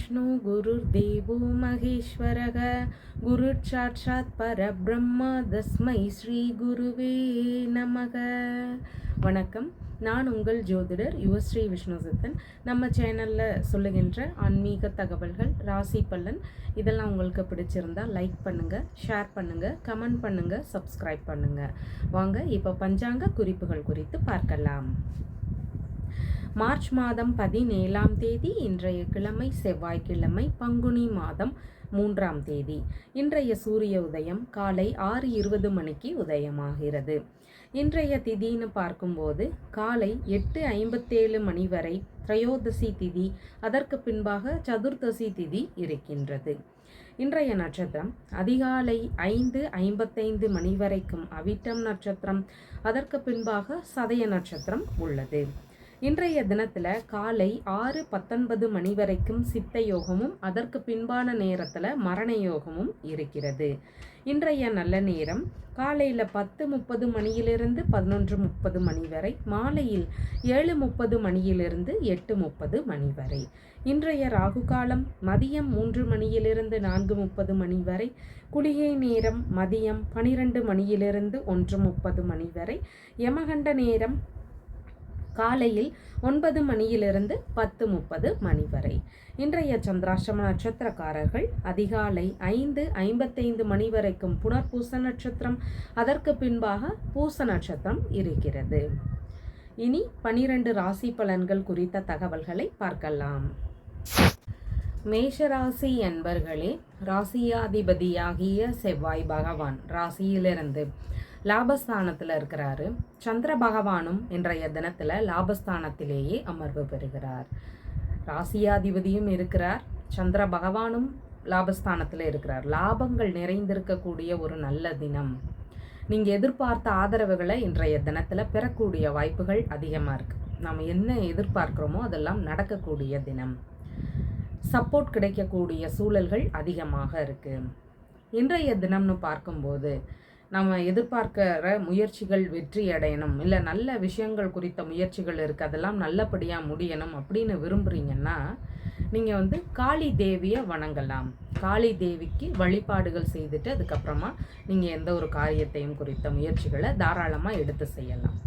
विष्णु गुरुर्देवो महेश्वरः गुरुर्साक्षात् परब्रह्म तस्मै ஸ்ரீ குருவே நமக. வணக்கம். நான் உங்கள் ஜோதிடர் யுவஸ்ரீ விஷ்ணு சித்தன். நம்ம சேனலில் சொல்லுகின்ற ஆன்மீக தகவல்கள், ராசி பலன் இதெல்லாம் உங்களுக்கு பிடிச்சிருந்தா லைக் பண்ணுங்கள், ஷேர் பண்ணுங்கள், கமெண்ட் பண்ணுங்கள், சப்ஸ்கிரைப் பண்ணுங்கள். வாங்க இப்போ பஞ்சாங்க குறிப்புகள் குறித்து பார்க்கலாம். மார்ச் மாதம் 17ஆம் தேதி இன்றைய கிழமை செவ்வாய்க்கிழமை, பங்குனி மாதம் 3ஆம் தேதி. இன்றைய சூரிய உதயம் காலை 6:20 மணிக்கு உதயமாகிறது. இன்றைய திதின்னு பார்க்கும்போது காலை 8:57 மணி வரை திரையோதசி திதி, அதற்கு பின்பாக சதுர்தசி திதி இருக்கின்றது. இன்றைய நட்சத்திரம் அதிகாலை 5:55 மணி வரைக்கும் அவிட்டம் நட்சத்திரம், அதற்கு பின்பாக சதய நட்சத்திரம் உள்ளது. இன்றைய தினத்தில் காலை 6:19 மணி வரைக்கும் சித்த யோகமும், அதற்கு பின்பான நேரத்தில் மரண யோகமும் இருக்கிறது. இன்றைய நல்ல நேரம் காலையில் 10:30 மணியிலிருந்து 11:30 மணி வரை, மாலையில் 7:30 மணியிலிருந்து 8:30 மணி வரை. இன்றைய ராகு காலம் மதியம் 3 மணியிலிருந்து 4:30 மணி வரை, குளிகை நேரம் மதியம் 12 மணியிலிருந்து 1:30 மணி வரை, யமகண்ட நேரம் காலையில் 9 மணியிலிருந்து 10:30 மணி வரை. இன்றைய சந்திராஷ்டம நட்சத்திரக்காரர்கள் அதிகாலை 5:55 மணி வரைக்கும் புனர்பூச நட்சத்திரம், அதற்கு பின்பாக பூச நட்சத்திரம் இருக்கிறது. இனி 12 ராசி பலன்கள் குறித்த தகவல்களை பார்க்கலாம். மேஷராசி அன்பர்களே, ராசியாதிபதியாகிய செவ்வாய் பகவான் ராசியிலிருந்து லாபஸ்தானத்தில் இருக்கிறாரு. சந்திர பகவானும் இன்றைய தினத்தில் லாபஸ்தானத்திலேயே அமர்வு பெறுகிறார். ராசியாதிபதியும் இருக்கிறார், சந்திர பகவானும் லாபஸ்தானத்தில் இருக்கிறார். லாபங்கள் நிறைந்திருக்கக்கூடிய ஒரு நல்ல தினம். நீங்கள் எதிர்பார்த்த ஆதரவுகளை இன்றைய தினத்தில் பெறக்கூடிய வாய்ப்புகள் அதிகமாக இருக்குது. நம்ம என்ன எதிர்பார்க்குறோமோ அதெல்லாம் நடக்கக்கூடிய தினம். சப்போர்ட் கிடைக்கக்கூடிய சூழல்கள் அதிகமாக இருக்குது. இன்றைய தினம்னு பார்க்கும்போது நம்ம எதிர்பார்க்கிற முயற்சிகள் வெற்றி அடையணும், இல்லை நல்ல விஷயங்கள் குறித்த முயற்சிகள் இருக்குது, அதெல்லாம் நல்லபடியாக முடியணும் அப்படின்னு விரும்புகிறீங்கன்னா நீங்கள் காளி தேவியை வணங்கலாம். காளி தேவிக்கு வழிபாடுகள் செய்துட்டு அதுக்கப்புறமா நீங்கள் எந்த ஒரு காரியத்தையும் குறித்த முயற்சிகளை தாராளமாக எடுத்து செய்யலாம்.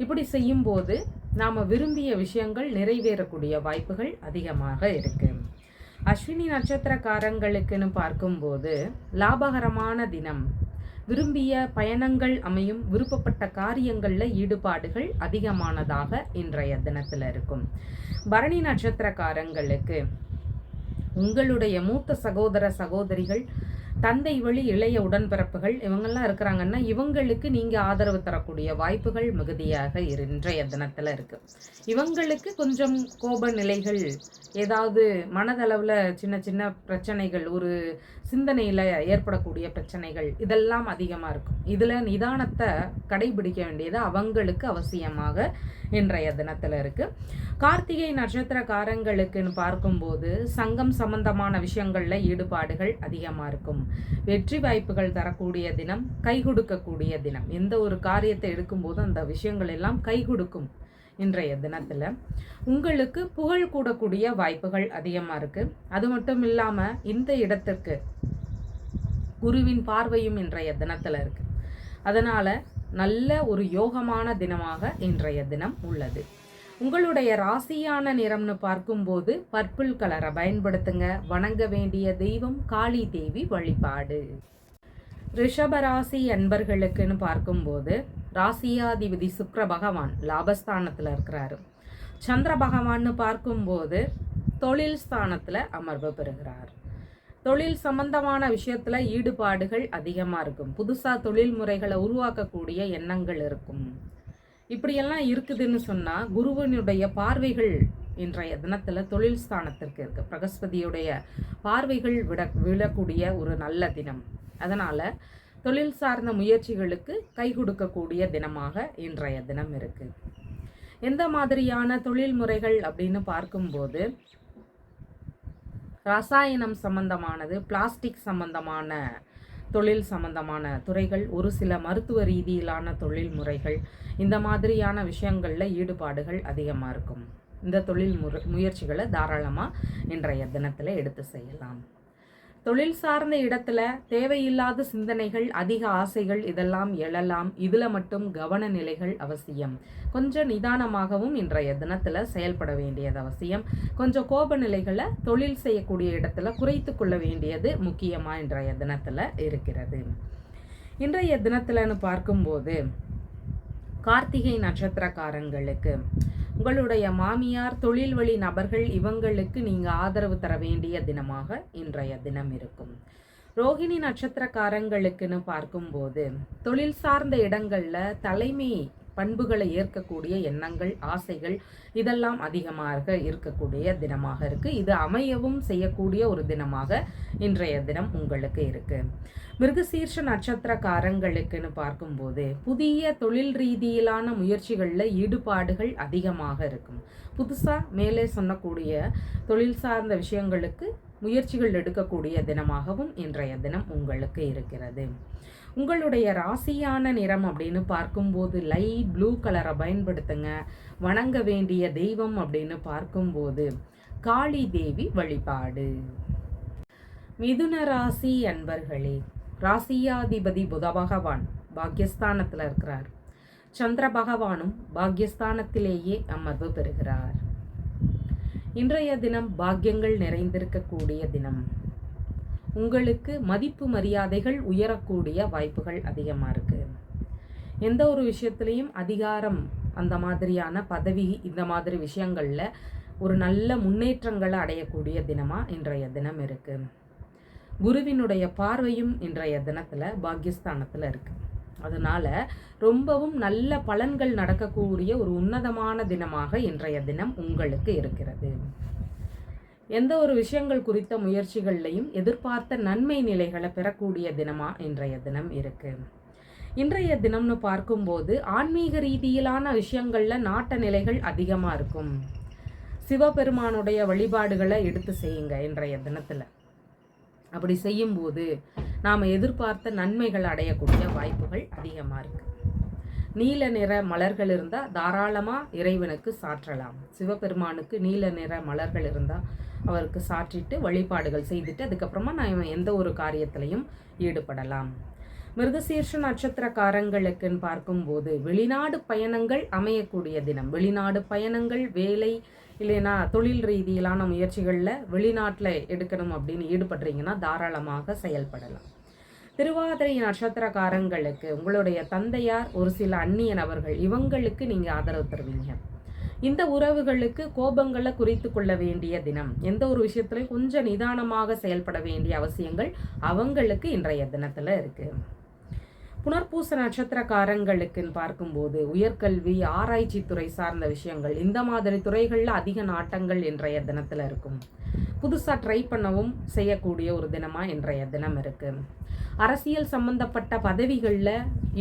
இப்படி செய்யும்போது நாம் விரும்பிய விஷயங்கள் நிறைவேறக்கூடிய வாய்ப்புகள் அதிகமாக இருக்குது. அஸ்வினி நட்சத்திரக்காரங்களுக்குன்னு பார்க்கும்போது லாபகரமான தினம். விரும்பிய பயணங்கள் அமையும், விருப்பப்பட்ட காரியங்களில் ஈடுபாடுகள் அதிகமானதாக இன்றைய தினத்தில் இருக்கும். பரணி நட்சத்திரக்காரங்களுக்கு உங்களுடைய மூத்த சகோதர சகோதரிகள், தந்தை வழி இளைய உடன்பிறப்புகள் இவங்கெல்லாம் இருக்கிறாங்கன்னா இவங்களுக்கு நீங்கள் ஆதரவு தரக்கூடிய வாய்ப்புகள் மிகுதியாக இன்றைய தினத்தில் இருக்குது. இவங்களுக்கு கொஞ்சம் கோப நிலைகள், ஏதாவது மனதளவில் சின்ன சின்ன பிரச்சனைகள், ஒரு சிந்தனையில் ஏற்படக்கூடிய பிரச்சனைகள் இதெல்லாம் அதிகமாக இருக்கும். இதில் நிதானத்தை கடைபிடிக்க வேண்டியது அவங்களுக்கு அவசியமாக இன்றைய தினத்தில் இருக்குது. கார்த்திகை நட்சத்திரக்காரங்களுக்குன்னு பார்க்கும்போது சங்கம் சம்பந்தமான விஷயங்களில் ஈடுபாடுகள் அதிகமாக இருக்கும். வெற்றி வாய்ப்புகள் தரக்கூடிய தினம், கை கொடுக்கக்கூடிய தினம். எந்த ஒரு காரியத்தை எடுக்கும்போது அந்த விஷயங்கள் எல்லாம் கை கொடுக்கும். இன்றைய தினத்தில் உங்களுக்கு புகழ் கூடக்கூடிய வாய்ப்புகள் அதிகமாக இருக்குது. அது மட்டும் இல்லாமல் இந்த இடத்திற்கு குருவின் பார்வையும் இன்றைய தினத்தில் இருக்குது. அதனால் நல்ல ஒரு யோகமான தினமாக இன்றைய தினம் உள்ளது. உங்களுடைய ராசியான நிறம்னு பார்க்கும்போது பர்பிள் கலரை பயன்படுத்துங்க. வணங்க வேண்டிய தெய்வம் காளி தேவி வழிபாடு. ரிஷபராசி அன்பர்களுக்குன்னு பார்க்கும்போது ராசியாதிபதி சுக்கிர பகவான் லாபஸ்தானத்தில் இருக்கிறாரு. சந்திர பகவான்னு பார்க்கும்போது தொழில் ஸ்தானத்தில் அமர்வு பெறுகிறார். தொழில் சம்பந்தமான விஷயத்தில் ஈடுபாடுகள் அதிகமாக இருக்கும். புதுசாக தொழில் முறைகளை உருவாக்கக்கூடிய எண்ணங்கள் இருக்கும். இப்படியெல்லாம் இருக்குதுன்னு சொன்னால் குருவனுடைய பார்வைகள் இன்றைய தினத்தில் தொழில் ஸ்தானத்திற்கு இருக்குது. பிரகஸ்பதியுடைய பார்வைகள் விழக்கூடிய ஒரு நல்ல தினம். அதனால் தொழில் சார்ந்த முயற்சிகளுக்கு கை கொடுக்கக்கூடிய தினமாக இன்றைய தினம் இருக்குது. எந்த மாதிரியான தொழில் முறைகள் அப்படின்னு பார்க்கும்போது ரசாயனம் சம்பந்தமானது, பிளாஸ்டிக் சம்பந்தமான தொழில் சம்பந்தமான துறைகள், ஒரு சில மருத்துவ ரீதியிலான தொழில் முறைகள், இந்த மாதிரியான விஷயங்களில் ஈடுபாடுகள் அதிகமாக இருக்கும். இந்த தொழில் முயற்சிகளை தாராளமாக இன்றைய தினத்தில் எடுத்து செய்யலாம். தொழில் சார்ந்த இடத்துல தேவையில்லாத சிந்தனைகள், அதிக ஆசைகள் இதெல்லாம் எழலாம். இதில் மட்டும் கவன நிலைகள் அவசியம். கொஞ்சம் நிதானமாகவும் இன்றைய தினத்தில் செயல்பட வேண்டியது அவசியம். கொஞ்சம் கோப நிலைகளை தொழில் செய்யக்கூடிய இடத்துல குறைத்து கொள்ள வேண்டியது முக்கியமாக இன்றைய தினத்தில் இருக்கிறது. இன்றைய தினத்தில்னு பார்க்கும்போது கார்த்திகை நட்சத்திரக்காரங்களுக்கு உங்களுடைய மாமியார், தொழில் வழி நபர்கள் இவங்களுக்கு நீங்கள் ஆதரவு தர வேண்டிய தினமாக இன்றைய தினம் இருக்கும். ரோகிணி நட்சத்திரக்காரங்களுக்குன்னு பார்க்கும்போது தொழில் சார்ந்த இடங்களில் தலைமை பண்புகளை ஏற்கக்கூடிய எண்ணங்கள், ஆசைகள் இதெல்லாம் அதிகமாக இருக்கக்கூடிய தினமாக இருக்குது. இது அமையவும் செய்யக்கூடிய ஒரு தினமாக இன்றைய தினம் உங்களுக்கு இருக்குது. மிருகசீர்ஷ நட்சத்திரக்காரங்களுக்குன்னு பார்க்கும்போது புதிய தொழில் ரீதியிலான முயற்சிகளில் ஈடுபாடுகள் அதிகமாக இருக்கும். புதுசாக மேலே சொன்னக்கூடிய தொழில் சார்ந்த விஷயங்களுக்கு முயற்சிகள் எடுக்கக்கூடிய தினமாகவும் இன்றைய தினம் உங்களுக்கு இருக்கிறது. உங்களுடைய ராசியான நிறம் அப்படின்னு பார்க்கும்போது லைட் ப்ளூ கலரை பயன்படுத்துங்க. வணங்க வேண்டிய தெய்வம் அப்படின்னு பார்க்கும்போது காளி தேவி வழிபாடு. மிதுன ராசி அன்பர்களே, ராசியாதிபதி புத பகவான் பாக்யஸ்தானத்தில் இருக்கிறார். சந்திர பகவானும் பாக்யஸ்தானத்திலேயே அமர்வு பெறுகிறார். இன்றைய தினம் பாக்கியங்கள் நிறைந்திருக்கக்கூடிய தினம். உங்களுக்கு மதிப்பு மரியாதைகள் உயரக்கூடிய வாய்ப்புகள் அதிகமாக இருக்குது. எந்த ஒரு விஷயத்துலையும் அதிகாரம், அந்த மாதிரியான பதவி, இந்த மாதிரி விஷயங்களில் ஒரு நல்ல முன்னேற்றங்களை அடையக்கூடிய தினமாக இன்றைய தினம் இருக்குது. குருவினுடைய பார்வையும் இன்றைய தினத்தில் பாக்யஸ்தானத்தில் இருக்குது. அதனால ரொம்பவும் நல்ல பலன்கள் நடக்கக்கூடிய ஒரு உன்னதமான தினமாக இன்றைய தினம் உங்களுக்கு இருக்கிறது. எந்த ஒரு விஷயங்கள் குறித்த முயற்சிகள்லையும் எதிர்பார்த்த நன்மை நிலைகளை பெறக்கூடிய தினமாக இன்றைய தினம் இருக்கு. இன்றைய தினம்னு பார்க்கும்போது ஆன்மீக ரீதியிலான விஷயங்களில் நாட்ட நிலைகள் அதிகமாக இருக்கும். சிவபெருமானுடைய வழிபாடுகளை எடுத்து செய்யுங்க இன்றைய தினத்தில். அப்படி செய்யும்போது நாம் எதிர்பார்த்த நன்மைகள் அடையக்கூடிய வாய்ப்புகள் அதிகமாக இருக்குது. நீல நிற மலர்கள் இருந்தால் தாராளமாக இறைவனுக்கு சாற்றலாம். சிவபெருமானுக்கு நீல நிற மலர்கள் இருந்தால் அவருக்கு சாற்றிட்டு வழிபாடுகள் செய்துட்டு அதுக்கப்புறமா நான் எந்த ஒரு காரியத்திலையும் ஈடுபடலாம். மிருகசீர்ஷ நட்சத்திரக்காரங்களுக்குன்னு பார்க்கும்போது வெளிநாடு பயணங்கள் அமையக்கூடிய தினம். வெளிநாடு பயணங்கள், வேலை இல்லைன்னா தொழில் ரீதியிலான முயற்சிகளில் வெளிநாட்டில் எடுக்கணும் அப்படின்னு ஈடுபடுறீங்கன்னா தாராளமாக செயல்படலாம். திருவாதிரை நட்சத்திரக்காரங்களுக்கு உங்களுடைய தந்தையார், ஒரு சில அந்நிய நபர்கள் இவங்களுக்கு நீங்கள் ஆதரவு தருவீங்க. இந்த உறவுகளுக்கு கோபங்களை குறித்து கொள்ள வேண்டிய தினம். எந்த ஒரு விஷயத்துலையும் கொஞ்சம் நிதானமாக செயல்பட வேண்டிய அவசியங்கள் அவங்களுக்கு இன்றைய தினத்தில் இருக்குது. புனர்பூச நட்சத்திரக்காரங்களுக்குன்னு பார்க்கும்போது உயர்கல்வி, ஆராய்ச்சி துறை சார்ந்த விஷயங்கள், இந்த மாதிரி துறைகளில் அதிக நாட்டங்கள் இன்றைய தினத்தில் இருக்கும். புதுசாக ட்ரை பண்ணவும் செய்யக்கூடிய ஒரு தினமாக இன்றைய தினம் இருக்குது. அரசியல் சம்பந்தப்பட்ட பதவிகளில்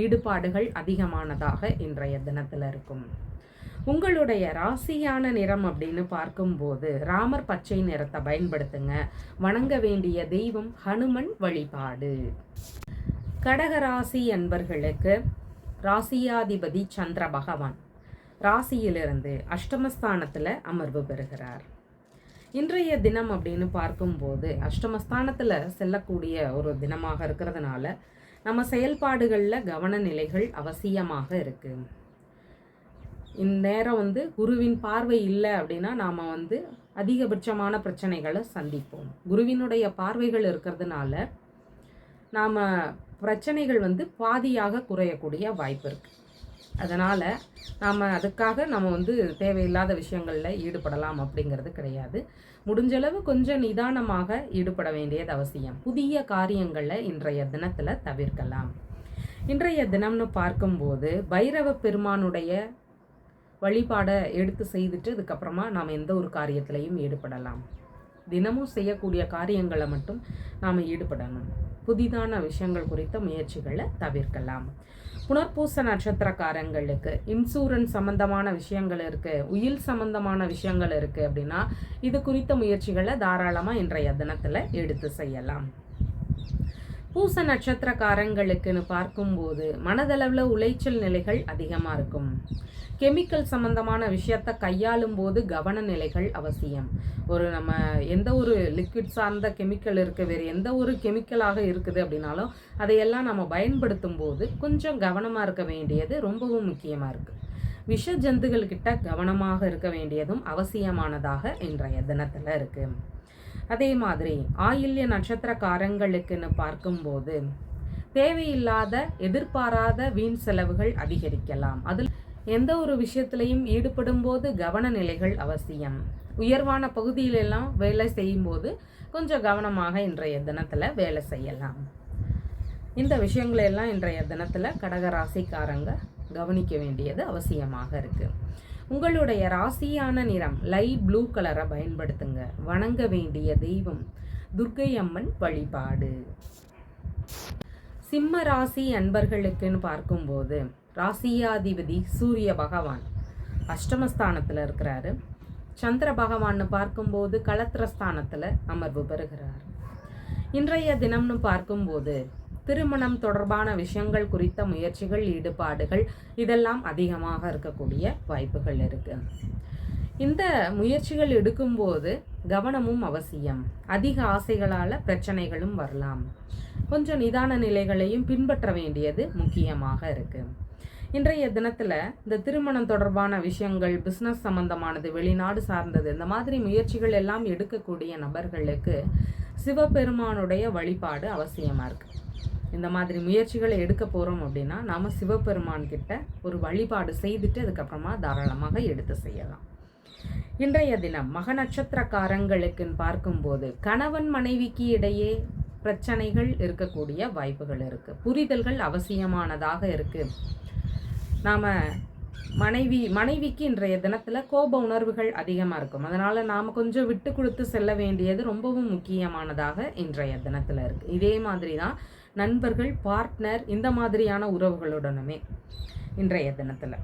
ஈடுபாடுகள் அதிகமானதாக இன்றைய தினத்தில் இருக்கும். உங்களுடைய ராசியான நிறம் அப்படின்னு பார்க்கும்போது ராமர் பச்சை நிறத்தை பயன்படுத்துங்க. வணங்க வேண்டிய தெய்வம் ஹனுமன் வழிபாடு. கடகராசி அன்பர்களுக்கு ராசியாதிபதி சந்திர பகவான் ராசியிலிருந்து அஷ்டமஸ்தானத்தில் அமர்வு பெறுகிறார். இன்றைய தினம் அப்படின்னு பார்க்கும்போது அஷ்டமஸ்தானத்தில் செல்லக்கூடிய ஒரு தினமாக இருக்கிறதுனால நம்ம செயல்பாடுகளில் கவன நிலைகள் அவசியமாக இருக்குது. இந்நேரம் குருவின் பார்வை இல்லை அப்படின்னா நாம் அதிகபட்சமான பிரச்சனைகளை சந்திப்போம். குருவினுடைய பார்வைகள் இருக்கிறதுனால நாம் பிரச்சனைகள் பாதியாக குறையக்கூடிய வாய்ப்பு இருக்குது. அதனால் அதுக்காக நம்ம தேவையில்லாத விஷயங்களில் ஈடுபடலாம் அப்படிங்கிறது கிடையாது. முடிஞ்சளவு கொஞ்சம் நிதானமாக ஈடுபட வேண்டியது அவசியம். புதிய காரியங்களை இன்றைய தினத்தில் தவிர்க்கலாம். இன்றைய தினம்னு பார்க்கும்போது பைரவ பெருமானுடைய வழிபாடை எடுத்து செய்துட்டு அதுக்கப்புறமா நாம் எந்த ஒரு காரியத்திலையும் ஈடுபடலாம். தினமும் செய்யக்கூடிய காரியங்களை மட்டும் நாம் ஈடுபடணும். புதிதான விஷயங்கள் குறித்த முயற்சிகளை தவிர்க்கலாம். புனர்பூச நட்சத்திரக்காரங்களுக்கு இன்சூரன்ஸ் சம்பந்தமான விஷயங்கள் இருக்குது, உயில் சம்பந்தமான விஷயங்கள் இருக்குது அப்படின்னா இது குறித்த முயற்சிகளை தாராளமாக இன்றைய தினத்தில் எடுத்து செய்யலாம். பூச நட்சத்திரக்காரங்களுக்குன்னு பார்க்கும்போது மனதளவில் உளைச்சல் நிலைகள் அதிகமாக இருக்கும். கெமிக்கல் சம்பந்தமான விஷயத்தை கையாளும் போது கவன நிலைகள் அவசியம். நம்ம எந்த ஒரு லிக்விட் சார்ந்த கெமிக்கல் இருக்குது, வேறு எந்த ஒரு கெமிக்கலாக இருக்குது அப்படின்னாலும் அதையெல்லாம் நம்ம பயன்படுத்தும் போது கொஞ்சம் கவனமாக இருக்க வேண்டியது ரொம்பவும் முக்கியமாக இருக்குது. விஷ ஜந்துகள்கிட்ட கவனமாக இருக்க வேண்டியதும் அவசியமானதாக இன்றைய தினத்தில் இருக்குது. அதே மாதிரி ஆயில்ய நட்சத்திரக்காரங்களுக்குன்னு பார்க்கும்போது தேவையில்லாத எதிர்பாராத வீண் செலவுகள் அதிகரிக்கலாம். அதில் எந்த ஒரு விஷயத்திலையும் ஈடுபடும் போது கவன நிலைகள் அவசியம். உயர்வான பகுதியிலெல்லாம் வேலை செய்யும்போது கொஞ்சம் கவனமாக இன்றைய தினத்தில் வேலை செய்யலாம். இந்த விஷயங்களெல்லாம் இன்றைய தினத்தில் கடகராசிக்காரங்க கவனிக்க வேண்டியது அவசியமாக இருக்குது. உங்களுடைய ராசியான நிறம் லைட் ப்ளூ கலரை பயன்படுத்துங்க. வணங்க வேண்டிய தெய்வம் துர்க்கை அம்மன் வழிபாடு. சிம்ம ராசி அன்பர்களுக்குன்னு பார்க்கும்போது ராசியாதிபதி சூரிய பகவான் அஷ்டமஸ்தானத்தில் இருக்கிறாரு. சந்திர பகவான்னு பார்க்கும்போது களத்திரஸ்தானத்தில் அமர்வு பெறுகிறார். இன்றைய தினம்னு பார்க்கும்போது திருமணம் தொடர்பான விஷயங்கள் குறித்த முயற்சிகள், ஈடுபாடுகள் இதெல்லாம் அதிகமாக இருக்கக்கூடிய வாய்ப்புகள் இருக்கு. இந்த முயற்சிகள் எடுக்கும்போது கவனமும் அவசியம். அதிக ஆசைகளால் பிரச்சனைகளும் வரலாம். கொஞ்சம் நிதான நிலைகளையும் பின்பற்ற வேண்டியது முக்கியமாக இருக்கு. இன்றைய தினத்தில் இந்த திருமணம் தொடர்பான விஷயங்கள், பிஸ்னஸ் சம்பந்தமானது, வெளிநாடு சார்ந்தது, இந்த மாதிரி முயற்சிகள் எல்லாம் எடுக்கக்கூடிய நபர்களுக்கு சிவபெருமானுடைய வழிபாடு அவசியமாக இருக்குது. இந்த மாதிரி முயற்சிகளை எடுக்க போகிறோம் அப்படின்னா நாம் சிவபெருமான் கிட்ட ஒரு வழிபாடு செய்துட்டு அதுக்கப்புறமா தாராளமாக எடுத்து செய்யலாம். இன்றைய தினம் மக நட்சத்திரக்காரங்களுக்குன்னு பார்க்கும்போது கணவன் மனைவிக்கு இடையே பிரச்சனைகள் இருக்கக்கூடிய வாய்ப்புகள் இருக்குது. புரிதல்கள் அவசியமானதாக இருக்குது. நாம் மனைவிக்கு இன்றைய தினத்தில் கோப உணர்வுகள் அதிகமாக இருக்கும். அதனால் நாம் கொஞ்சம் விட்டு கொடுத்து செல்ல வேண்டியது ரொம்பவும் முக்கியமானதாக இன்றைய தினத்தில் இருக்குது. இதே மாதிரி தான் நண்பர்கள், பார்ட்னர், இந்த மாதிரியான உறவுகளுடனுமே இன்றைய தினத்தில்.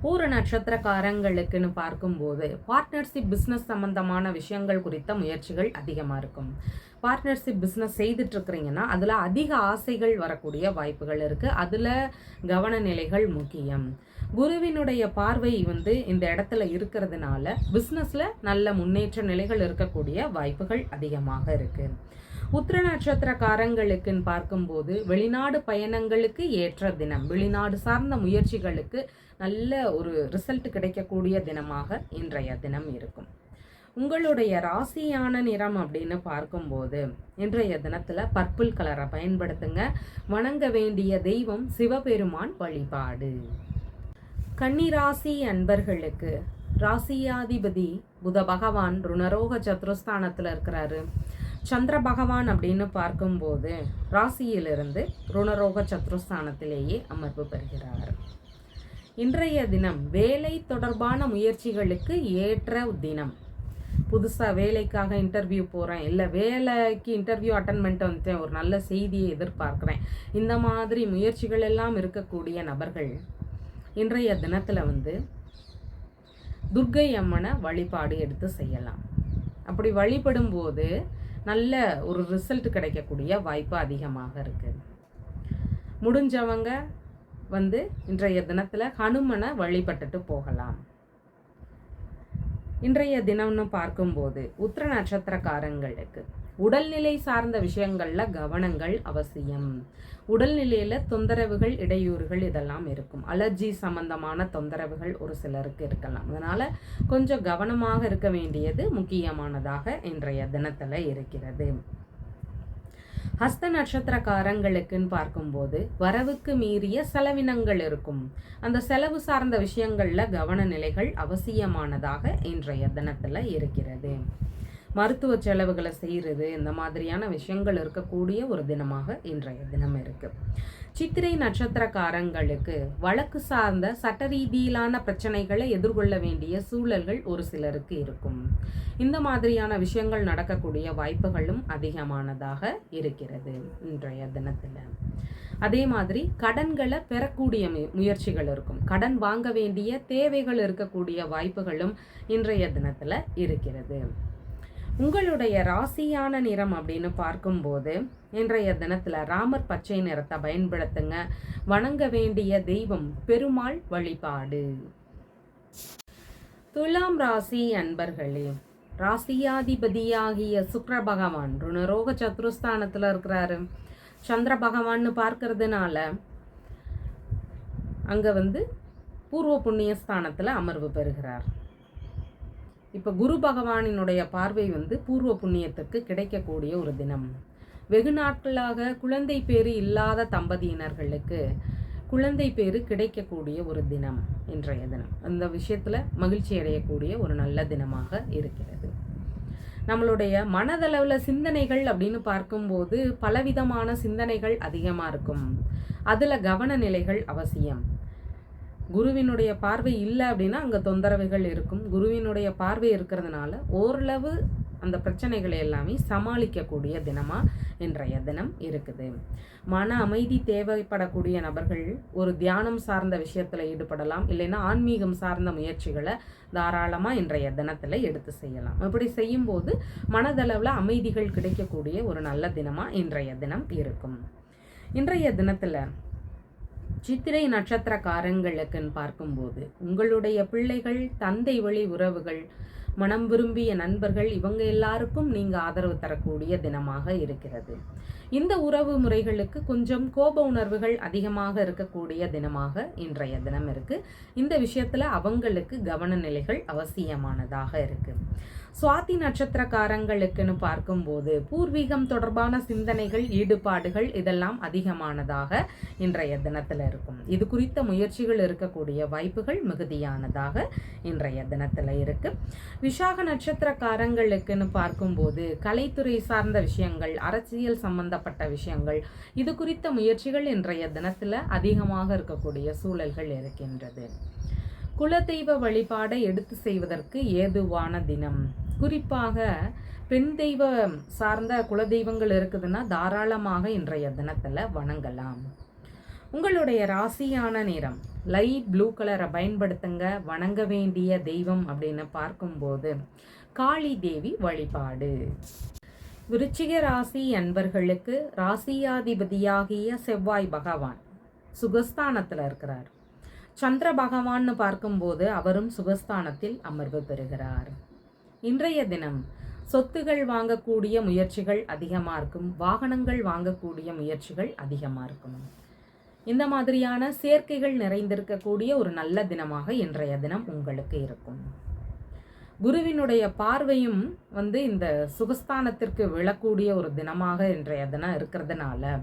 பூர நட்சத்திரக்காரங்களுக்குன்னு பார்க்கும்போது பார்ட்னர்ஷிப் பிஸ்னஸ் சம்பந்தமான விஷயங்கள் குறித்த முயற்சிகள் அதிகமாக இருக்கும். பார்ட்னர்ஷிப் பிஸ்னஸ் செய்துட்ருக்கிறீங்கன்னா அதில் அதிக ஆசைகள் வரக்கூடிய வாய்ப்புகள் இருக்குது. அதில் கவன நிலைகள் முக்கியம். குருவினுடைய பார்வை இந்த இடத்துல இருக்கிறதுனால பிஸ்னஸில் நல்ல முன்னேற்ற நிலைகள் இருக்கக்கூடிய வாய்ப்புகள் அதிகமாக இருக்குது. உத்திர நட்சத்திரக்காரங்களுக்குன்னு பார்க்கும்போது வெளிநாடு பயணங்களுக்கு ஏற்ற தினம். வெளிநாடு சார்ந்த முயற்சிகளுக்கு நல்ல ஒரு ரிசல்ட் கிடைக்கக்கூடிய தினமாக இன்றைய தினம் இருக்கும். உங்களுடைய ராசியான நிறம் அப்படின்னு பார்க்கும்போது இன்றைய தினத்தில் பர்பிள் கலரை பயன்படுத்துங்க. வணங்க வேண்டிய தெய்வம் சிவபெருமான் வழிபாடு. கன்னிராசி அன்பர்களுக்கு ராசியாதிபதி புத பகவான் ருணரோக சத்ருஸ்தானத்தில் இருக்கிறாரு. சந்திர பகவான் அப்படின்னு பார்க்கும்போது ராசியிலிருந்து ருணரோக சத்ருஸ்தானத்திலேயே அமர்வு பெறுகிறார். இன்றைய தினம் வேலை தொடர்பான முயற்சிகளுக்கு ஏற்ற தினம். புதுசாக வேலைக்காக இன்டர்வியூ போகிறேன், இல்லை வேலைக்கு இன்டர்வியூ அட்டன் பண்ணிட்டு வந்துட்டேன், ஒரு நல்ல செய்தியை எதிர்பார்க்குறேன், இந்த மாதிரி முயற்சிகள் எல்லாம் இருக்கக்கூடிய நபர்கள் இன்றைய தினத்தில் துர்க்கை அம்மனை வழிபாடு எடுத்து செய்யலாம். அப்படி வழிபடும் போது நல்ல ஒரு ரிசல்ட் கிடைக்கக்கூடிய வாய்ப்பு அதிகமாக இருக்குது. முடிஞ்சவங்க இன்றைய தினத்தில் ஹனுமனை வழிபட்டுட்டு போகலாம். இன்றைய தினம்னு பார்க்கும்போது உத்திர நட்சத்திரக்காரங்களுக்கு உடல்நிலை சார்ந்த விஷயங்களில் கவனங்கள் அவசியம். உடல்நிலையில் தொந்தரவுகள், இடையூறுகள் இதெல்லாம் இருக்கும். அலர்ஜி சம்பந்தமான தொந்தரவுகள் ஒரு சிலருக்கு இருக்கலாம். அதனால் கொஞ்சம் கவனமாக இருக்க வேண்டியது முக்கியமானதாக இன்றைய தினத்தில் இருக்கிறது. ஹஸ்த நட்சத்திரக்காரங்களுக்குன்னு பார்க்கும்போது வரவுக்கு மீறிய செலவினங்கள் இருக்கும். அந்த செலவு சார்ந்த விஷயங்களில் கவன நிலைகள் அவசியமானதாக இன்றைய தினத்தில் இருக்கிறது. மருத்துவ செலவுகளை செய்கிறது, இந்த மாதிரியான விஷயங்கள் இருக்கக்கூடிய ஒரு தினமாக இன்றைய தினம் இருக்கு. சித்திரை நட்சத்திரக்காரங்களுக்கு வழக்கு சார்ந்த சட்ட ரீதியிலான பிரச்சனைகளை எதிர்கொள்ள வேண்டிய சூழல்கள் ஒரு சிலருக்கு இருக்கும். இந்த மாதிரியான விஷயங்கள் நடக்கக்கூடிய வாய்ப்புகளும் அதிகமானதாக இருக்கிறது இன்றைய தினத்தில். அதே மாதிரி கடன்களை பெறக்கூடிய முயற்சிகள் இருக்கும். கடன் வாங்க வேண்டிய தேவைகள் இருக்கக்கூடிய வாய்ப்புகளும் இன்றைய தினத்தில் இருக்கிறது. உங்களுடைய ராசியான நிறம் அப்படின்னு பார்க்கும்போது இன்றைய தினத்தில் ராமர் பச்சை நிறத்தை பயன்படுத்துங்க. வணங்க வேண்டிய தெய்வம் பெருமாள் வழிபாடு. துலாம் ராசி அன்பர்களே, ராசியாதிபதியாகிய சுக்கிர பகவான் ருணரோக சத்ருஸ்தானத்தில் இருக்கிறாரு. சந்திர பகவான்னு பார்க்கறதுனால அங்கே பூர்வ புண்ணிய ஸ்தானத்தில் அமர்வு பெறுகிறார். இப்போ குரு பகவானினுடைய பார்வை பூர்வ புண்ணியத்துக்கு கிடைக்கக்கூடிய ஒரு தினம். வெகு நாட்களாக குழந்தை பேறு இல்லாத தம்பதியினர்களுக்கு குழந்தை பேறு கிடைக்கக்கூடிய ஒரு தினம் இன்றைய தினம். அந்த விஷயத்தில் மகிழ்ச்சி அடையக்கூடிய ஒரு நல்ல தினமாக இருக்கிறது. நம்மளுடைய மனதளவில் சிந்தனைகள் அப்படின்னு பார்க்கும்போது பலவிதமான சிந்தனைகள் அதிகமாக இருக்கும். அதில் கவன நிலைகள் அவசியம். குருவினுடைய பார்வை இல்லை அப்படின்னா அங்கே தொந்தரவுகள் இருக்கும். குருவினுடைய பார்வை இருக்கிறதுனால ஓரளவு அந்த பிரச்சனைகளை எல்லாமே சமாளிக்கக்கூடிய தினமாக இன்றைய தினம் இருக்குது. மன அமைதி தேவைப்படக்கூடிய நபர்கள் ஒரு தியானம் சார்ந்த விஷயத்தில் ஈடுபடலாம். இல்லைன்னா ஆன்மீகம் சார்ந்த முயற்சிகளை தாராளமாக இன்றைய தினத்தில் எடுத்து செய்யலாம். இப்படி செய்யும்போது மனதளவில் அமைதிகள் கிடைக்கக்கூடிய ஒரு நல்ல தினமாக இன்றைய தினம் இருக்கும். இன்றைய தினத்தில் சித்திரை நட்சத்திரக்காரங்களுக்குன்னு பார்க்கும்போது உங்களுடைய பிள்ளைகள், தந்தை வழி உறவுகள், மனம் விரும்பிய நண்பர்கள், இவங்க எல்லாருக்கும் நீங்கள் ஆதரவு தரக்கூடிய தினமாக இருக்கிறது. இந்த உறவு முறைகளுக்கு கொஞ்சம் கோப உணர்வுகள் அதிகமாக இருக்கக்கூடிய தினமாக இன்றைய தினம் இருக்குது. இந்த விஷயத்தில் அவங்களுக்கு கவன நிலைகள் அவசியமானதாக இருக்குது. சுவாதி நட்சத்திரக்காரங்களுக்குன்னு பார்க்கும்போது பூர்வீகம் தொடர்பான சிந்தனைகள், ஈடுபாடுகள் இதெல்லாம் அதிகமானதாக இன்றைய தினத்தில் இருக்கும். இது குறித்த முயற்சிகள் இருக்கக்கூடிய வாய்ப்புகள் மிகுதியானதாக இன்றைய தினத்தில் இருக்கு. விசாக நட்சத்திரக்காரங்களுக்குன்னு பார்க்கும்போது கலைத்துறை சார்ந்த விஷயங்கள், அரசியல் சம்பந்தப்பட்ட விஷயங்கள், இது குறித்த முயற்சிகள் இன்றைய தினத்தில் அதிகமாக இருக்கக்கூடிய சூழல்கள் இருக்கின்றது. குலதெய்வ வழிபாடை எடுத்து செய்வதற்கு ஏதுவான தினம். குறிப்பாக பெண் தெய்வம் சார்ந்த குலதெய்வங்கள் இருக்குதுன்னா தாராளமாக இன்றைய தினத்தில் வணங்கலாம். உங்களுடைய ராசியான நிறம் லைட் ப்ளூ கலரை பயன்படுத்துங்க. வணங்க வேண்டிய தெய்வம் அப்படின்னு பார்க்கும்போது காளி தேவி வழிபாடு. விருச்சிக ராசி அன்பர்களுக்கு ராசியாதிபதியாகிய செவ்வாய் பகவான் சுகஸ்தானத்தில் இருக்கிறார். சந்திர பகவான்னு பார்க்கும்போது அவரும் சுகஸ்தானத்தில் அமர்வு பெறுகிறார். இன்றைய தினம் சொத்துகள் வாங்கக்கூடிய முயற்சிகள் அதிகமாக இருக்கும். வாகனங்கள் வாங்கக்கூடிய முயற்சிகள் அதிகமாக இருக்கும். இந்த மாதிரியான சேர்க்கைகள் நிறைந்திருக்கக்கூடிய ஒரு நல்ல தினமாக இன்றைய தினம் உங்களுக்கு இருக்கும். குருவினுடைய பார்வையும் இந்த சுகஸ்தானத்திற்கு விழக்கூடிய ஒரு தினமாக இன்றைய தினம் இருக்கிறதுனால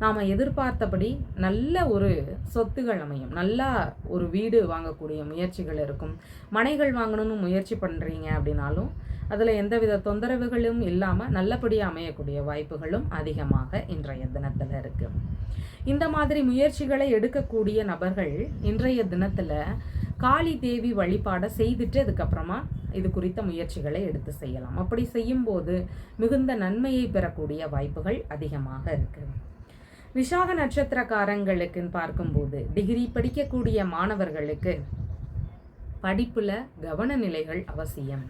நாம் எதிர்பார்த்தபடி நல்ல ஒரு சொத்துகள் அமையும். நல்லா ஒரு வீடு வாங்கக்கூடிய முயற்சிகள் இருக்கும். மனைகள் வாங்கணும்னு முயற்சி பண்ணுறீங்க அப்படின்னாலும் அதில் எந்தவித தொந்தரவுகளும் இல்லாமல் நல்லபடியாக அமையக்கூடிய வாய்ப்புகளும் அதிகமாக இன்றைய தினத்தில் இருக்குது. இந்த மாதிரி முயற்சிகளை எடுக்கக்கூடிய நபர்கள் இன்றைய தினத்தில் காளி தேவி வழிபாடை செய்துட்டு அதுக்கப்புறமா இது குறித்த முயற்சிகளை எடுத்து செய்யலாம். அப்படி செய்யும்போது மிகுந்த நன்மையை பெறக்கூடிய வாய்ப்புகள் அதிகமாக இருக்குது. விசாக நட்சத்திரக்காரங்களுக்குன்னு பார்க்கும்போது டிகிரி படிக்கக்கூடிய மாணவர்களுக்கு படிப்பில் கவன நிலைகள் அவசியம்.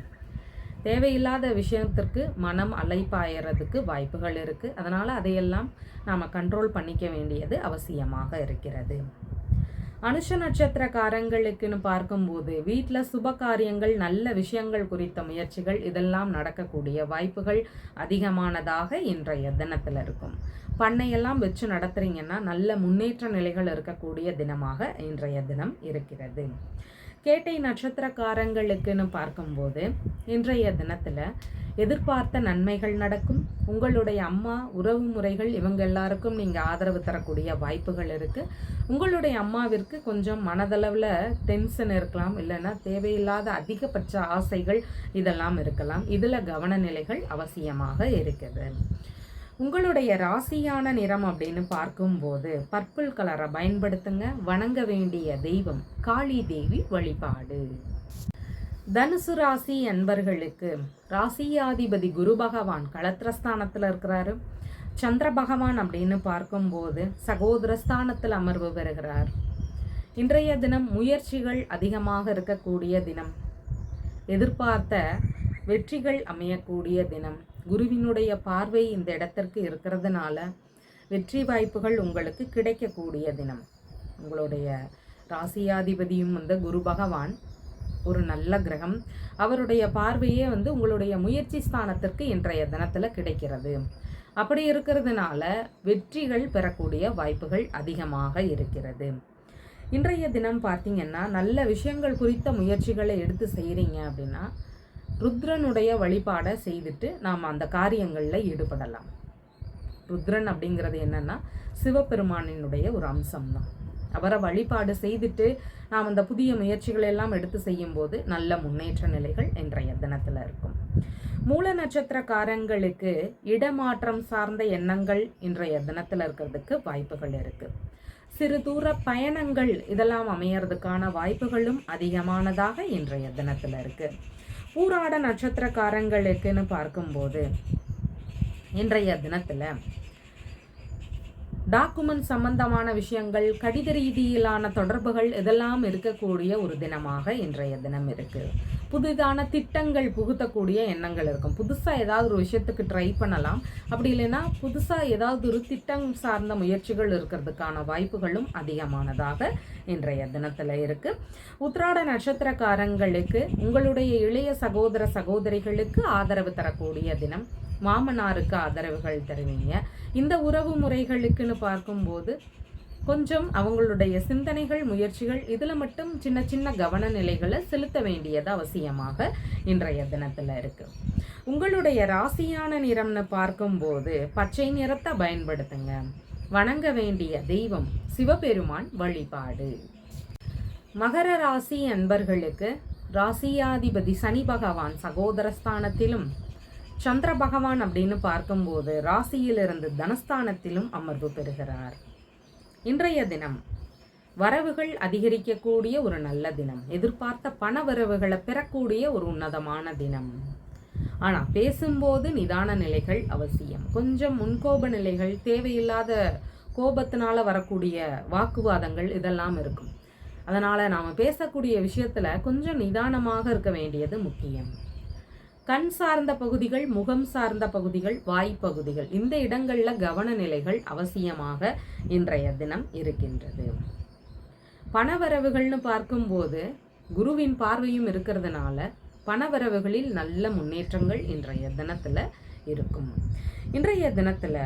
தேவையில்லாத விஷயத்திற்கு மனம் அலைப்பாயறதுக்கு வாய்ப்புகள் இருக்குது. அதனால் அதையெல்லாம் நாம் கண்ட்ரோல் பண்ணிக்க வேண்டியது அவசியமாக இருக்கிறது. அனுஷ நட்சத்திரக்காரங்களுக்குன்னு பார்க்கும்போது வீட்டில் சுப காரியங்கள், நல்ல விஷயங்கள் குறித்த முயற்சிகள் இதெல்லாம் நடக்கக்கூடிய வாய்ப்புகள் அதிகமானதாக இன்றைய தினத்தில் இருக்கும். பண்ணையெல்லாம் வச்சு நடத்துறீங்கன்னா நல்ல முன்னேற்ற நிலைகள் இருக்கக்கூடிய தினமாக இன்றைய தினம் இருக்கிறது. கேட்டை நட்சத்திரக்காரங்களுக்குன்னு பார்க்கும்போது இன்றைய தினத்தில் எதிர்பார்த்த நன்மைகள் நடக்கும். உங்களுடைய அம்மா, உறவு முறைகள் இவங்க எல்லாருக்கும் நீங்கள் ஆதரவு தரக்கூடிய வாய்ப்புகள் இருக்குது. உங்களுடைய அம்மாவிற்கு கொஞ்சம் மனதளவில் டென்ஷன் இருக்கலாம், இல்லைன்னா தேவையில்லாத அதிகபட்ச ஆசைகள் இதெல்லாம் இருக்கலாம். இதில் கவன நிலைகள் அவசியமாக இருக்குது. உங்களுடைய ராசியான நிறம் அப்படின்னு பார்க்கும்போது பர்பிள் கலரை பயன்படுத்துங்க. வணங்க வேண்டிய தெய்வம் காளி தேவி வழிபாடு. தனுசு ராசி அன்பர்களுக்கு ராசியாதிபதி குரு பகவான் களத்திரஸ்தானத்தில் இருக்கிறாரு. சந்திர பகவான் அப்படின்னு பார்க்கும்போது சகோதரஸ்தானத்தில் அமர்வு பெறுகிறார். இன்றைய தினம் முயற்சிகள் அதிகமாக இருக்கக்கூடிய தினம். எதிர்பார்த்த வெற்றிகள் அமையக்கூடிய தினம். குருவினுடைய பார்வை இந்த இடத்திற்கு இருக்கிறதுனால வெற்றி வாய்ப்புகள் உங்களுக்கு கிடைக்கக்கூடிய தினம். உங்களுடைய ராசியாதிபதியும் குரு பகவான் ஒரு நல்ல கிரகம். அவருடைய பார்வையே உங்களுடைய முயற்சி ஸ்தானத்திற்கு இன்றைய தினத்தில் கிடைக்கிறது. அப்படி இருக்கிறதுனால வெற்றிகள் பெறக்கூடிய வாய்ப்புகள் அதிகமாக இருக்கிறது. இன்றைய தினம் பார்த்தீங்கன்னா நல்ல விஷயங்கள் குறித்த முயற்சிகளை எடுத்து செய்கிறீங்க அப்படின்னா ருத்ரனுடைய வழிபாடை செய்துட்டு நாம் அந்த காரியங்களில் ஈடுபடலாம். ருத்ரன் அப்படிங்கிறது என்னன்னா சிவபெருமானினுடைய ஒரு அம்சம்தான். அவரை வழிபாடு செய்துட்டு நாம் அந்த புதிய முயற்சிகள் எல்லாம் எடுத்து செய்யும்போது நல்ல முன்னேற்ற நிலைகள் இன்றைய தினத்தில் இருக்கும். மூல நட்சத்திரக்காரங்களுக்கு இடமாற்றம் சார்ந்த எண்ணங்கள் இன்றைய தினத்தில் இருக்கிறதுக்கு வாய்ப்புகள் இருக்கு. சிறு தூர பயணங்கள் இதெல்லாம் அமையறதுக்கான வாய்ப்புகளும் அதிகமானதாக இன்றைய தினத்தில் இருக்கு. பூராட நட்சத்திரக்காரங்களுக்குன்னு பார்க்கும்போது இன்றைய தினத்தில் டாக்குமெண்ட் சம்பந்தமான விஷயங்கள், கடித ரீதியிலான தொடர்புகள் இதெல்லாம் இருக்கக்கூடிய ஒரு தினமாக இன்றைய தினம் இருக்கு. புதிதான திட்டங்கள் புகுத்தக்கூடிய எண்ணங்கள் இருக்கும். புதுசாக ஏதாவது ஒரு விஷயத்துக்கு ட்ரை பண்ணலாம். அப்படி இல்லைன்னா புதுசாக ஏதாவது ஒரு திட்டம் சார்ந்த முயற்சிகள் இருக்கிறதுக்கான வாய்ப்புகளும் அதிகமானதாக இன்றைய தினத்தில் இருக்கு. உத்திராட நட்சத்திரக்காரங்களுக்கு உங்களுடைய இளைய சகோதர சகோதரிகளுக்கு ஆதரவு தரக்கூடிய தினம். மாமனாருக்கு ஆதரவுகள் தருவீங்க. இந்த உறவு முறைகளுக்குன்னு பார்க்கும்போது கொஞ்சம் அவங்களுடைய சிந்தனைகள், முயற்சிகள் இதில் மட்டும் சின்ன சின்ன கவன நிலைகளை செலுத்த வேண்டியது அவசியமாக இன்றைய தினத்தில் இருக்கு. உங்களுடைய ராசியான நிறம்னு பார்க்கும்போது பச்சை நிறத்தை பயன்படுத்துங்க. வணங்க வேண்டிய தெய்வம் சிவபெருமான் வழிபாடு. மகர ராசி அன்பர்களுக்கு ராசியாதிபதி சனி பகவான் சகோதரஸ்தானத்திலும் சந்திர பகவான் அப்படின்னு பார்க்கும்போது ராசியிலிருந்து தனஸ்தானத்திலும் அமர்வு பெறுகிறார். இன்றைய தினம் வரவுகள் அதிகரிக்கக்கூடிய ஒரு நல்ல தினம். எதிர்பார்த்த பண வரவுகளை பெறக்கூடிய ஒரு உன்னதமான தினம். ஆனால் பேசும்போது நிதான நிலைகள் அவசியம். கொஞ்சம் முன்கோப நிலைகள், தேவையில்லாத கோபத்தினால வரக்கூடிய வாக்குவாதங்கள் இதெல்லாம் இருக்கும். அதனால் நாம் பேசக்கூடிய விஷயத்தில் கொஞ்சம் நிதானமாக இருக்க வேண்டியது முக்கியம். கண் சார்ந்த பகுதிகள், முகம் சார்ந்த பகுதிகள், வாய்ப்பகுதிகள் இந்த இடங்களில் கவன நிலைகள் அவசியமாக இன்றைய தினம் இருக்கின்றது. பணவரவுகள்னு பார்க்கும்போது குருவின் பார்வையும் இருக்கிறதுனால பணவரவுகளில் நல்ல முன்னேற்றங்கள் இன்றைய தினத்தில் இருக்கும். இன்றைய தினத்தில்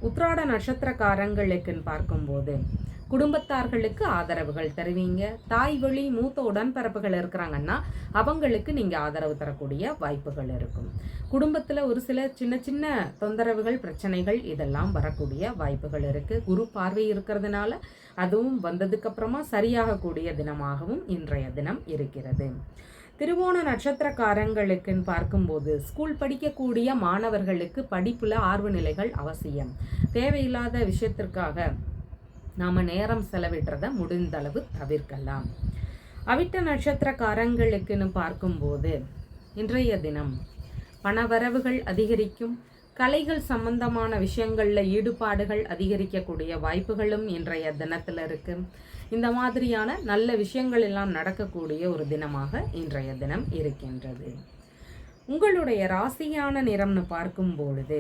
உத்திராட நட்சத்திரக்காரங்களுக்குன்னு பார்க்கும்போது குடும்பத்தார்களுக்கு ஆதரவுகள் தருவீங்க. தாய் வழி மூத்த உடன்பிறப்புகள் இருக்கிறாங்கன்னா அவங்களுக்கு நீங்கள் ஆதரவு தரக்கூடிய வாய்ப்புகள் இருக்கும். குடும்பத்தில் ஒரு சில சின்ன சின்ன தொந்தரவுகள், பிரச்சனைகள் இதெல்லாம் வரக்கூடிய வாய்ப்புகள் இருக்குது. குரு பார்வை இருக்கிறதுனால அதுவும் வந்ததுக்கு அப்புறமா சரியாகக்கூடிய தினமாகவும் இன்றைய தினம் இருக்கிறது. திருவோண நட்சத்திரக்காரங்களுக்குன்னு பார்க்கும்போது ஸ்கூல் படிக்கக்கூடிய மாணவர்களுக்கு படிப்புல ஆர்வ நிலைகள் அவசியம். தேவையில்லாத விஷயத்திற்காக நாம நேரம் செலவிடுறத முடிந்த அளவு தவிர்க்கலாம். அவிட்ட நட்சத்திரக்காரங்களுக்குன்னு பார்க்கும்போது இன்றைய தினம் பணவரவுகள் அதிகரிக்கும். கலைகள் சம்பந்தமான விஷயங்கள்ல ஈடுபாடுகள் அதிகரிக்கக்கூடிய வாய்ப்புகளும் இன்றைய தினத்துல இருக்கு. இந்த மாதிரியான நல்ல விஷயங்கள் எல்லாம் நடக்கக்கூடிய ஒரு தினமாக இன்றைய தினம் இருக்கின்றது. உங்களுடைய ராசியான நிறம்னு பார்க்கும் பொழுது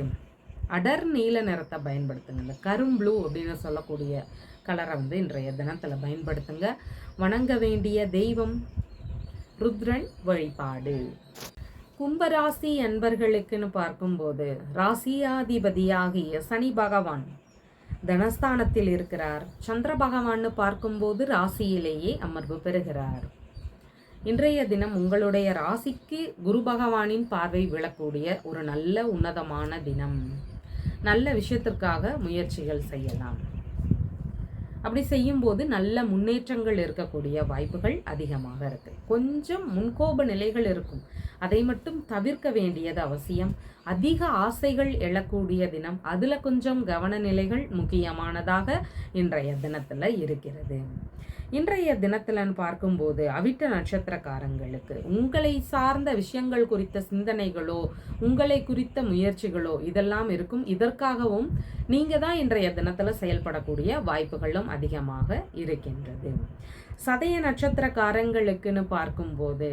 அடர் நீல நிறத்தை பயன்படுத்துங்க. இந்த கரும்ப்ளூ அப்படின்னு சொல்லக்கூடிய கலரை இன்றைய தினத்தில் பயன்படுத்துங்க. வணங்க வேண்டிய தெய்வம் ருத்ரன் வழிபாடு. கும்பராசி அன்பர்களுக்குன்னு பார்க்கும்போது ராசியாதிபதியாகிய சனி பகவான் தனஸ்தானத்தில் இருக்கிறார். சந்திர பகவான்னு பார்க்கும்போது ராசியிலேயே அமர்வு பெறுகிறார். இன்றைய தினம் உங்களுடைய ராசிக்கு குரு பகவானின் பார்வை விழக்கூடிய ஒரு நல்ல உன்னதமான தினம். நல்ல விஷயத்திற்காக முயற்சிகள் செய்யலாம். அப்படி செய்யும்போது நல்ல முன்னேற்றங்கள் இருக்கக்கூடிய வாய்ப்புகள் அதிகமாக இருக்கு. கொஞ்சம் முன்கோப நிலைகள் இருக்கும், அதை மட்டும் தவிர்க்க வேண்டியது அவசியம். அதிக ஆசைகள் எழக்கூடிய தினம், அதுல கொஞ்சம் கவன நிலைகள் முக்கியமானதாக இன்றைய தினத்துல இருக்கிறது. இன்றைய தினத்தில்னு பார்க்கும்போது அவிட்ட நட்சத்திரக்காரங்களுக்கு உங்களை சார்ந்த விஷயங்கள் குறித்த சிந்தனைகளோ உங்களை குறித்த முயற்சிகளோ இதெல்லாம் இருக்கும். இதற்காகவும் நீங்க தான் இன்றைய தினத்துல செயல்படக்கூடிய வாய்ப்புகளும் அதிகமாக இருக்கின்றது. சதய நட்சத்திரக்காரங்களுக்குன்னு பார்க்கும்போது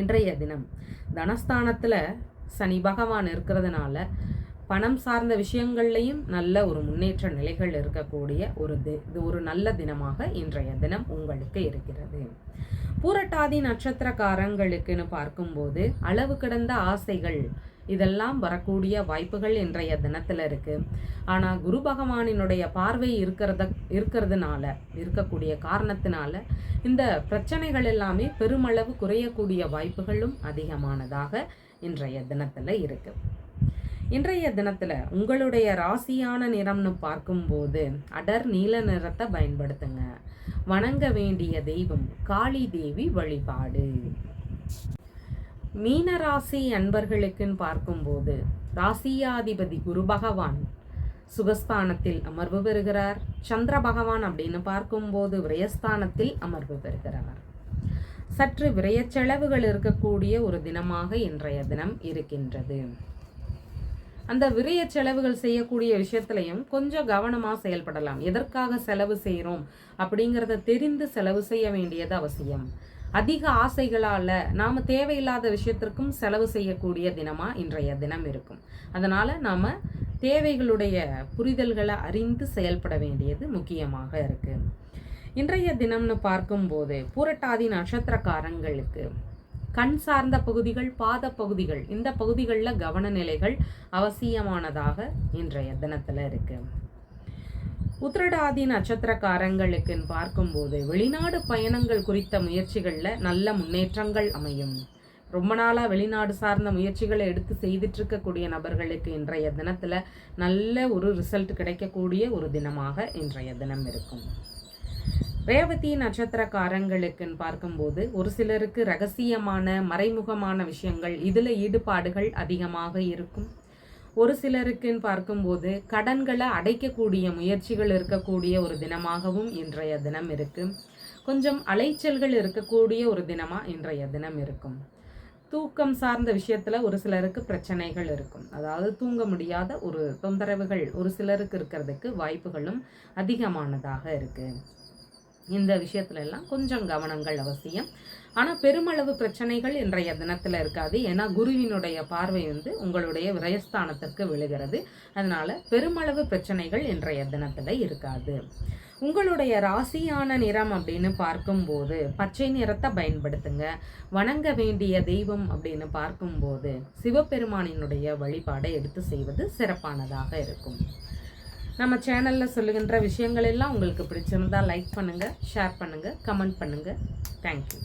இன்றைய தினம் தனஸ்தானத்தில் சனி பகவான் இருக்கிறதுனால பணம் சார்ந்த விஷயங்கள்லையும் நல்ல ஒரு முன்னேற்ற நிலைகள் இருக்கக்கூடிய ஒரு நல்ல தினமாக இன்றைய தினம் உங்களுக்கு இருக்கிறது. பூரட்டாதி நட்சத்திரக்காரங்களுக்குன்னு பார்க்கும்போது அளவு கடந்த ஆசைகள் இதெல்லாம் வரக்கூடிய வாய்ப்புகள் இன்றைய தினத்தில் இருக்கு. ஆனால் குரு பகவானினுடைய பார்வை இருக்கிறதுனால இருக்கக்கூடிய காரணத்தினால இந்த பிரச்சனைகள் எல்லாமே பெருமளவு குறையக்கூடிய வாய்ப்புகளும் அதிகமானதாக இன்றைய தினத்தில் இருக்கு. இன்றைய தினத்தில் உங்களுடைய ராசியான நிறம்னு பார்க்கும்போது அடர் நீல நிறத்தை பயன்படுத்துங்க. வணங்க வேண்டிய தெய்வம் காளி தேவி வழிபாடு. மீன ராசி அன்பர்களுக்குன்னு பார்க்கும்போது ராசியாதிபதி குரு பகவான் சுகஸ்தானத்தில் அமர்வு பெறுகிறார். சந்திர பகவான் அப்படின்னு பார்க்கும்போது விரயஸ்தானத்தில் அமர்வு பெறுகிறார். சற்று விரய செலவுகள் இருக்கக்கூடிய ஒரு தினமாக இன்றைய தினம் இருக்கின்றது. அந்த விரய செலவுகள் செய்யக்கூடிய விஷயத்திலையும் கொஞ்சம் கவனமாக செயல்படலாம். எதற்காக செலவு செய்கிறோம் அப்படிங்கிறத தெரிந்து செலவு செய்ய வேண்டியது அவசியம். அதிக ஆசைகளால் நாம் தேவையில்லாத விஷயத்திற்கும் செலவு செய்யக்கூடிய தினமாக இன்றைய தினம் இருக்கும். அதனால் நாம் தேவைகளுடைய புரிதல்களை அறிந்து செயல்பட வேண்டியது முக்கியமாக இருக்குது. இன்றைய தினம்னு பார்க்கும்போது பூரட்டாதி நட்சத்திரக்காரங்களுக்கு கண் சார்ந்த பகுதிகள், பாத பகுதிகள், இந்த பகுதிகளில் கவன நிலைகள் அவசியமானதாக இன்றைய தினத்தில் இருக்கு. உத்திரடாதி நட்சத்திரக்காரங்களுக்குன்னு பார்க்கும்போது வெளிநாடு பயணங்கள் குறித்த முயற்சிகளில் நல்ல முன்னேற்றங்கள் அமையும். ரொம்ப நாளாக வெளிநாடு சார்ந்த முயற்சிகளை எடுத்து செய்துட்டு இருக்கக்கூடிய நபர்களுக்கு இன்றைய தினத்தில் நல்ல ஒரு ரிசல்ட் கிடைக்கக்கூடிய ஒரு தினமாக இன்றைய தினம் இருக்கும். ரேவதி நட்சத்திரக்காரங்களுக்குன்னு பார்க்கும்போது ஒரு சிலருக்கு ரகசியமான மறைமுகமான விஷயங்கள் இதில் ஈடுபாடுகள் அதிகமாக இருக்கும். ஒரு சிலருக்குன்னு பார்க்கும்போது கடன்களை அடைக்கக்கூடிய முயற்சிகள் இருக்கக்கூடிய ஒரு தினமாகவும் இன்றைய தினம் இருக்கு. கொஞ்சம் அலைச்சல்கள் இருக்கக்கூடிய ஒரு தினமாக இன்றைய தினம் இருக்கும். தூக்கம் சார்ந்த விஷயத்தில் ஒரு சிலருக்கு பிரச்சனைகள் இருக்கும். அதாவது தூங்க முடியாத ஒரு தொந்தரவுகள் ஒரு சிலருக்கு இருக்கிறதுக்கு வாய்ப்புகளும் அதிகமானதாக இருக்குது. இந்த விஷயத்துல எல்லாம் கொஞ்சம் கவனங்கள் அவசியம். ஆனால் பெருமளவு பிரச்சனைகள் இன்றைய தினத்தில் இருக்காது. ஏன்னா குருவினுடைய பார்வை உங்களுடைய விரயஸ்தானத்திற்கு விழுகிறது. அதனால பெருமளவு பிரச்சனைகள் இன்றைய தினத்தில் இருக்காது. உங்களுடைய ராசியான நிறம் அப்படின்னு பார்க்கும்போது பச்சை நிறத்தை பயன்படுத்துங்க. வணங்க வேண்டிய தெய்வம் அப்படின்னு பார்க்கும்போது சிவபெருமானினுடைய வழிபாடை எடுத்து செய்வது சிறப்பானதாக இருக்கும். நம்ம சேனலில் சொல்லுகின்ற விஷயங்கள் எல்லாம் உங்களுக்கு பிடிச்சிருந்தால் லைக் பண்ணுங்கள், ஷேர் பண்ணுங்கள், கமெண்ட் பண்ணுங்கள். தேங்க்யூ.